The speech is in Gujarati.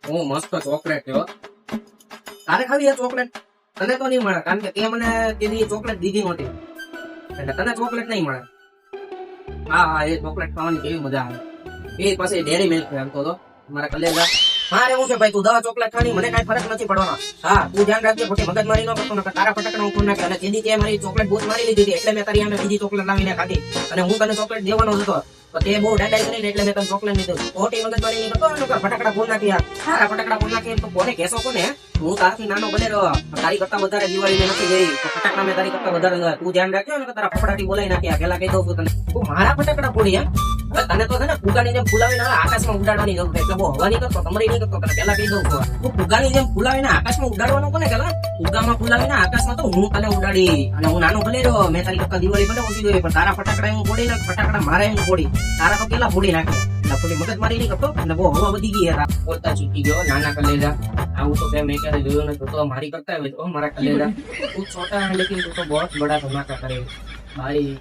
હું મસ્ત ચોકલેટ છે હો. તારે ખાવી એ ચોકલેટ? તને તો નહીં મળે, કારણ કે તે મને તેની ચોકલેટ દીધી નહોતી, એટલે તને ચોકલેટ નહીં મળે. હા હા, એ ચોકલેટ ખાવાની કેવી મજા આવે. એ પાસે ડેરી મિલ્ક આવતો હતો મારા કલેજા. મારે એવું છે ભાઈ, તું દવા ચોકલેટ ખાવાની મને કઈ ફરક નથી પડવાનો. હા, તું ધ્યાન રાખજે, ખોટી મગજ મારી ન કરતો, નકર તારા ફટાકડા હું ફોન નાખે. અને તેદી તે મારી ચોકલેટ બહુ મારી લીધી હતી, એટલે મેં તારી આમે બીજી ચોકલેટ લાવીને ખાધી. અને હું તને ચોકલેટ દેવાનો જ હતો, તો તે બહુ ડાડાઈ કરીને એટલે મેં તને ચોકલેટ નહીં દીધું. ખોટી મગજ મારી નહીં કરતો, નકર ફટાકડા ફોન નાખી. તારા ફટાકડા ફોન નાખી તો કોને કહેશો? કોને? હું તારાથી નાનો બને રહ્યો, તારી કરતા વધારે દિવાળી મેં નથી ગઈ, તો ફટાકડા મેં તારી કરતા વધારે જોયા. તું ધ્યાન રાખજો ને, તારા ફફડાટી બોલાઈ નાખ્યા. પેલા કહી દઉં છું તને, તું મારા ફટાકડા ફોડી એમ? તને તો છે ને ફુગાની જેમ ફુલાવીને આકાશમાં ઉડાડવાની જરૂર છે, એટલે બહુ હવા નહીં કરતો, કમરી નહીં કરતો. તને પેલા કહી દઉં છું, તું ફુગાની જેમ ફુલાવીને આકાશમાં ઉડાડવાનું કોને પેલા? ફુગામાં ફુલાવીને આકાશમાં તો હું તને ઉડાડી. અને હું નાનો ભલે રહ્યો, મેં તારી કરતા દિવાળી ભલે ઓછી જોઈ, પણ તારા ફટાકડા હું ફોડી નાખ, ફટાકડા મારે હું ફોડી. તારા તો પેલા ફોડી નાખે, એટલે ખોટી મગજ મારી નહીં કરતો. અને બહુ હવા વધી ગઈ હતા, બોલતા ચૂકી ગયો નાના કલેજા. આવું તો મેં ક્યારે જોયું નથી, તો મારી કરતા હોય તો મારા કલેજા. તું છોટા હે, લેકિન તું તો બહુ બડા ધમાકા કરે ભાઈ.